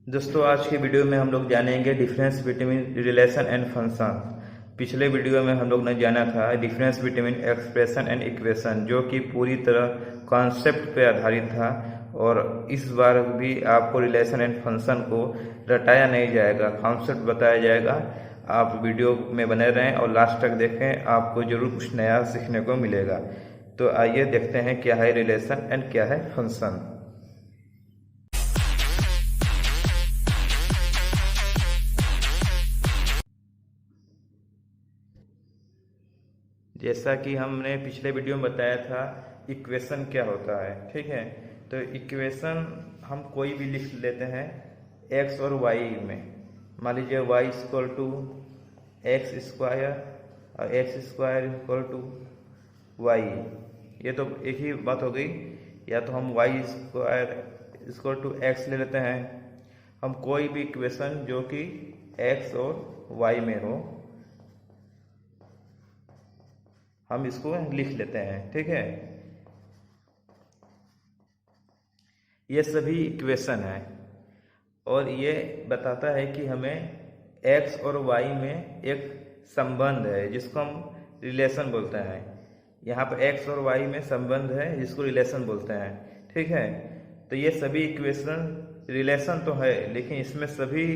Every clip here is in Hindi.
दोस्तों आज की वीडियो में हम लोग जानेंगे difference between relation and function. पिछले वीडियो में हम लोग ने जाना था difference between expression and equation, जो कि पूरी तरह कॉन्सेप्ट पे आधारित था। और इस बार भी आपको रिलेशन एंड फंक्शन को रटाया नहीं जाएगा, कॉन्सेप्ट बताया जाएगा। आप वीडियो में बने रहें और लास्ट तक देखें, आपको जरूर कुछ नया सीखने को मिलेगा। तो आइए देखते हैं क्या है रिलेशन एंड क्या है फंक्शन। जैसा कि हमने पिछले वीडियो में बताया था इक्वेशन क्या होता है, ठीक है। तो इक्वेशन हम कोई भी लिख लेते हैं एक्स और वाई में। मान लीजिए Y equal to x square और X square equal to Y. ये तो एक ही बात हो गई। या तो हम y square equal to x ले लेते हैं। हम कोई भी इक्वेशन जो कि एक्स और वाई में हो, हम इसको लिख लेते हैं, ठीक है। ये सभी इक्वेशन है और ये बताता है कि हमें एक्स और वाई में एक संबंध है जिसको हम रिलेशन बोलते हैं। यहाँ पर एक्स और वाई में संबंध है जिसको रिलेशन बोलते हैं, ठीक है। तो ये सभी इक्वेशन रिलेशन तो है, लेकिन इसमें सभी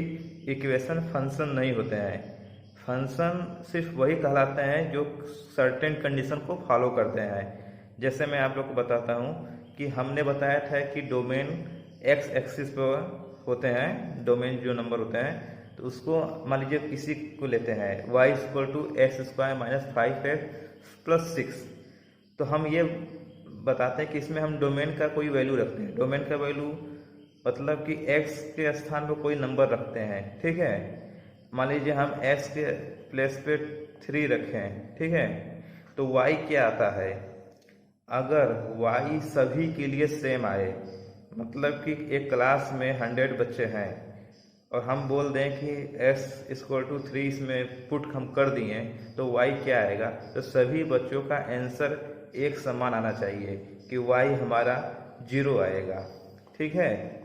इक्वेशन फंक्शन नहीं होते हैं। फंक्शन सिर्फ वही कहलाते हैं जो सर्टेन कंडीशन को फॉलो करते हैं। जैसे मैं आप लोग को बताता हूँ कि हमने बताया था कि डोमेन एक्स एक्सिस पर होते हैं, डोमेन जो नंबर होते हैं। तो उसको मान लीजिए किसी को लेते हैं y equal to x square minus 5x plus 6। तो हम ये बताते हैं कि इसमें हम डोमेन का कोई वैल्यू रखते हैं। डोमेन का वैल्यू मतलब कि एक्स के स्थान पर कोई नंबर रखते हैं, ठीक है। मान लीजिए हम एक्स के प्लेस पे 3 रखें, ठीक है। तो वाई क्या आता है, अगर वाई सभी के लिए सेम आए, मतलब कि एक क्लास में 100 बच्चे हैं और हम बोल दें कि एक्स इक्वल टू 3 इसमें पुट हम कर दिए, तो वाई क्या आएगा, तो सभी बच्चों का आंसर एक समान आना चाहिए कि वाई हमारा 0 आएगा, ठीक है।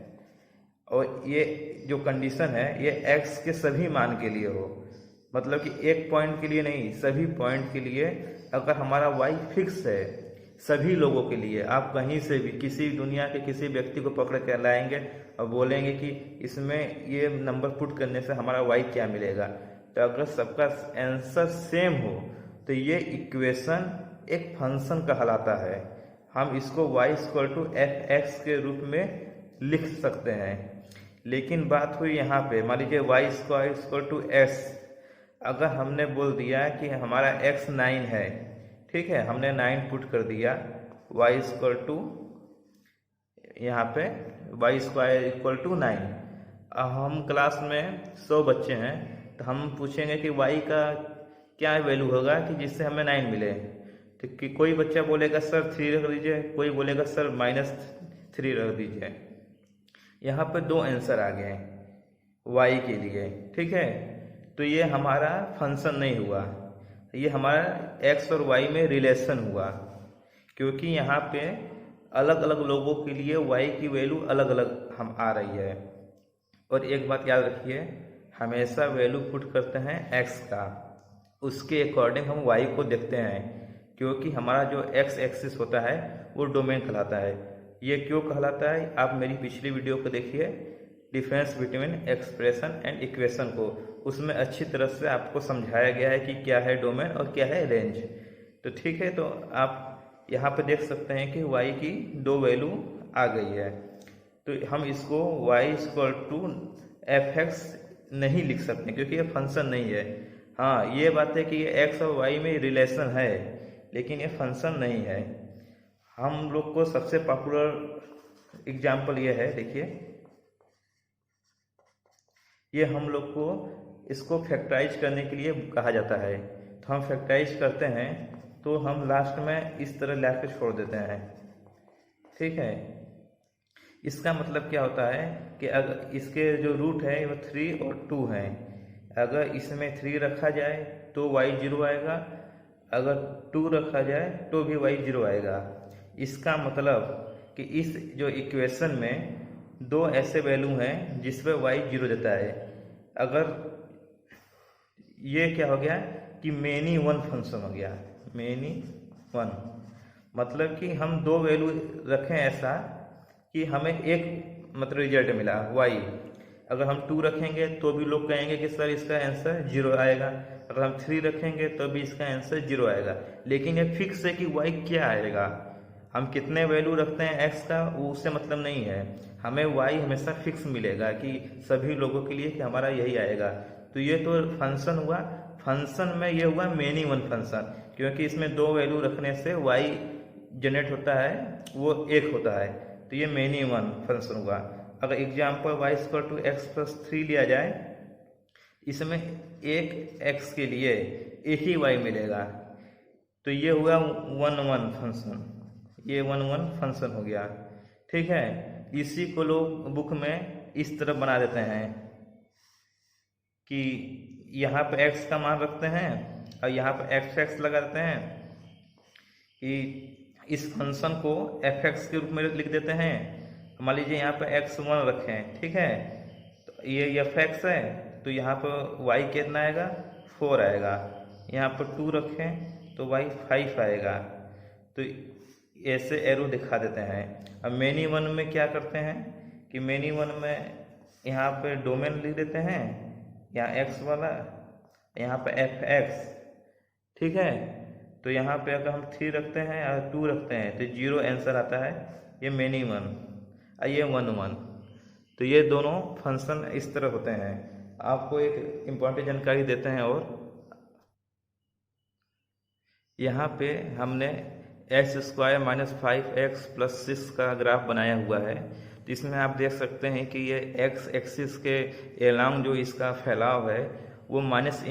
और ये जो कंडीशन है ये एक्स के सभी मान के लिए हो, मतलब कि एक पॉइंट के लिए नहीं, सभी पॉइंट के लिए। अगर हमारा वाई फिक्स है सभी लोगों के लिए, आप कहीं से भी किसी दुनिया के किसी व्यक्ति को पकड़ कर लाएंगे और बोलेंगे कि इसमें ये नंबर पुट करने से हमारा वाई क्या मिलेगा, तो अगर सबका आंसर सेम हो तो ये इक्वेशन एक फंक्शन कहलाता है। हम इसको y equal to f x के रूप में लिख सकते हैं। लेकिन बात हुई यहाँ पे, मान लीजिए y square equal to s. अगर हमने बोल दिया कि हमारा एक्स 9 है, ठीक है, हमने 9 पुट कर दिया, वाई इक्वल टू यहाँ पे वाई स्क्वायर इक्वल टू 9। अब हम क्लास में 100 बच्चे हैं, तो हम पूछेंगे कि वाई का क्या वैल्यू होगा कि जिससे हमें 9 मिले। तो कि कोई बच्चा बोलेगा सर 3 रख दीजिए, कोई बोलेगा सर -3 रख दीजिए। यहाँ पर 2 आंसर आ गए वाई के लिए, ठीक है। तो ये हमारा फंक्शन नहीं हुआ, ये हमारा एक्स और वाई में रिलेशन हुआ, क्योंकि यहाँ पे अलग अलग लोगों के लिए वाई की वैल्यू अलग अलग हम आ रही है। और एक बात याद रखिए, हमेशा वैल्यू पुट करते हैं एक्स का, उसके अकॉर्डिंग हम वाई को देखते हैं, क्योंकि हमारा जो एक्स एक्सिस होता है वो डोमेन कहलाता है। ये क्यों कहलाता है, आप मेरी पिछली वीडियो को देखिए, difference between expression and equation को, उसमें अच्छी तरह से आपको समझाया गया है कि क्या है डोमेन और क्या है रेंज। तो ठीक है, तो आप यहाँ पे देख सकते हैं कि y की 2 वैल्यू आ गई है। तो हम इसको y equal to f x नहीं लिख सकते क्योंकि ये फंक्शन नहीं है। हाँ, ये बात है कि ये x और y में रिलेशन है, लेकिन ये फंक्शन नहीं है। हम लोग को सबसे पॉपुलर एग्जाम्पल ये है, देखिए, ये हम लोग को इसको फैक्टराइज करने के लिए कहा जाता है। तो हम फैक्टराइज करते हैं तो हम लास्ट में इस तरह ला के छोड़ देते हैं, ठीक है। इसका मतलब क्या होता है कि अगर इसके जो रूट है वो 3 और 2 हैं, अगर इसमें 3 रखा जाए तो y 0 आएगा, अगर 2 रखा जाए तो भी y 0 आएगा। इसका मतलब कि इस जो इक्वेशन में दो ऐसे वैल्यू हैं जिस पे y 0 देता है। अगर ये क्या हो गया कि मेनी वन फंक्शन हो गया, मेनी वन मतलब कि हम दो वैल्यू रखें ऐसा कि हमें एक मतलब रिजल्ट मिला y। अगर हम 2 रखेंगे तो भी लोग कहेंगे कि सर इसका आंसर 0 आएगा, अगर हम 3 रखेंगे तो भी इसका आंसर 0 आएगा। लेकिन ये फिक्स है कि y क्या आएगा, हम कितने वैल्यू रखते हैं x का वो उससे मतलब नहीं है, हमें y हमेशा फिक्स मिलेगा कि सभी लोगों के लिए कि हमारा यही आएगा। तो ये तो फंक्शन हुआ, फंक्शन में ये हुआ मेनी वन फंक्शन, क्योंकि इसमें दो वैल्यू रखने से y जनरेट होता है वो एक होता है, तो ये मेनी वन फंक्शन हुआ। अगर example y equal to x plus 3 लिया जाए, इसमें एक x के लिए एक ही y मिलेगा, तो ये हुआ 1 1 फंक्शन, ये 1 1 फंक्शन हो गया। ठीक है, इसी को लोग बुक में इस तरह बना देते हैं कि यहाँ पे x का मान रखते हैं और यहाँ पे f(x) लगा देते हैं कि इस फंक्शन को f(x) के रूप में लिख देते हैं। मान लीजिए यहाँ पे x1 रखें, ठीक है, तो ये f(x) है, तो यहाँ पर y कितना आएगा 4 आएगा। यहाँ पर 2 रखें तो y 5 आएगा। तो ऐसे एरो दिखा देते हैं। अब मेनी वन में क्या करते हैं कि मेनी वन में यहाँ पे डोमेन लिख देते हैं, यहाँ x वाला, यहाँ पे f(x), ठीक है। तो यहाँ पे अगर हम 3 रखते हैं और 2 रखते हैं तो 0 आंसर आता है, ये मेनी वन और ये 1 1। तो ये दोनों फंक्शन इस तरह होते हैं। आपको एक इम्पॉर्टेंट जानकारी देते हैं, और यहाँ पे हमने x² - 5x + 6 का ग्राफ बनाया हुआ है। तो इसमें आप देख सकते हैं कि ये x एक्सिस के एलॉन्ग जो इसका फैलाव है वो -∞ से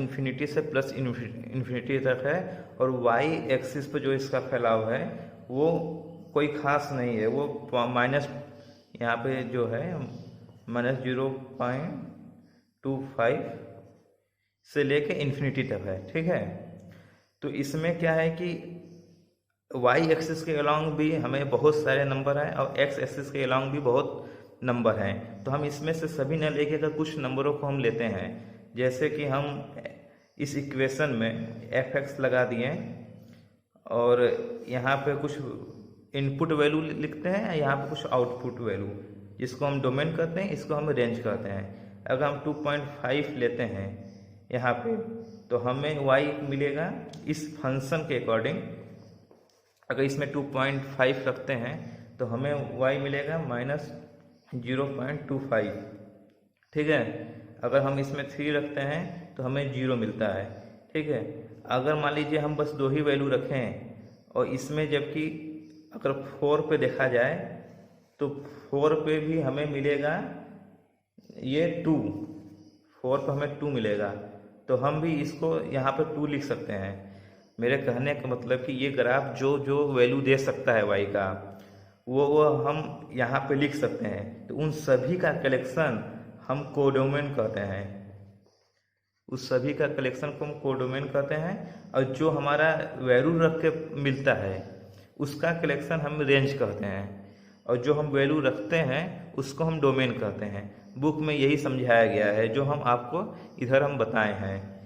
+∞ तक है, और y एक्सिस पर जो इसका फैलाव है वो कोई ख़ास नहीं है, वो माइनस यहाँ पे जो है -0.25 से लेके इन्फिनिटी तक है। ठीक है, तो इसमें क्या है कि y एक्सिस के अलॉन्ग भी हमें बहुत सारे नंबर हैं और x एक्सिस के अलॉन्ग भी बहुत नंबर हैं। तो हम इसमें से सभी न लेके अगर कुछ नंबरों को हम लेते हैं, जैसे कि हम इस इक्वेशन में f(x) लगा दिए और यहाँ पे कुछ इनपुट वैल्यू लिखते हैं, यहाँ पे कुछ आउटपुट वैल्यू, जिसको हम डोमेन कहते हैं, इसको हम रेंज कहते हैं। अगर हम 2.5 लेते हैं यहाँ पे, तो हमें y मिलेगा इस फंक्शन के अकॉर्डिंग। अगर इसमें 2.5 रखते हैं तो हमें y मिलेगा -0.25। ठीक है, अगर हम इसमें 3 रखते हैं तो हमें 0 मिलता है। ठीक है, अगर मान लीजिए हम बस 2 ही वैल्यू रखें और इसमें जबकि अगर 4 पे देखा जाए तो 4 पे भी हमें मिलेगा ये 2, 4 पे हमें 2 मिलेगा, तो हम भी इसको यहाँ पे 2 लिख सकते हैं। मेरे कहने का मतलब कि ये ग्राफ जो जो वैल्यू दे सकता है y का वो हम यहाँ पे लिख सकते हैं। तो उन सभी का कलेक्शन हम कोडोमेन कहते हैं, उस सभी का कलेक्शन को हम कोडोमेन कहते हैं, और जो हमारा वैल्यू रख के मिलता है उसका कलेक्शन हम रेंज कहते हैं, और जो हम वैल्यू रखते हैं उसको हम डोमेन कहते हैं। बुक में यही समझाया गया है जो हम आपको इधर हम बताए हैं।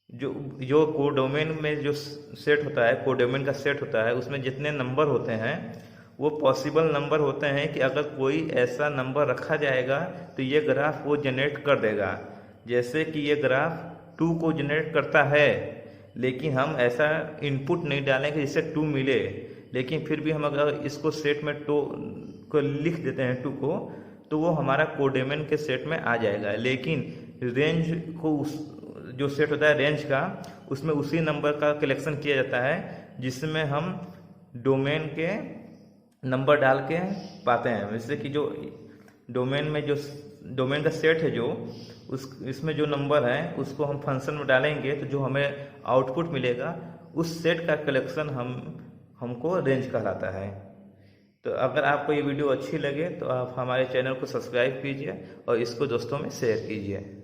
जो कोडोमेन में जो सेट होता है, कोडोमेन का सेट होता है, उसमें जितने नंबर होते हैं वो पॉसिबल नंबर होते हैं कि अगर कोई ऐसा नंबर रखा जाएगा तो ये ग्राफ वो जनरेट कर देगा। जैसे कि ये ग्राफ 2 को जनरेट करता है, लेकिन हम ऐसा इनपुट नहीं डालेंगे जिससे 2 मिले, लेकिन फिर भी हम अगर इसको सेट में 2 को लिख देते हैं 2 को, तो वो हमारा कोडोमेन के सेट में आ जाएगा। लेकिन रेंज को जो सेट होता है रेंज का, उसमें उसी नंबर का कलेक्शन किया जाता है जिसमें हम डोमेन के नंबर डाल के पाते हैं। जैसे कि जो डोमेन में जो डोमेन का सेट है, जो इसमें जो नंबर है उसको हम फंक्शन में डालेंगे तो जो हमें आउटपुट मिलेगा उस सेट का कलेक्शन हमको रेंज कहलाता है। तो अगर आपको ये वीडियो अच्छी लगे तो आप हमारे चैनल को सब्सक्राइब कीजिए और इसको दोस्तों में शेयर कीजिए।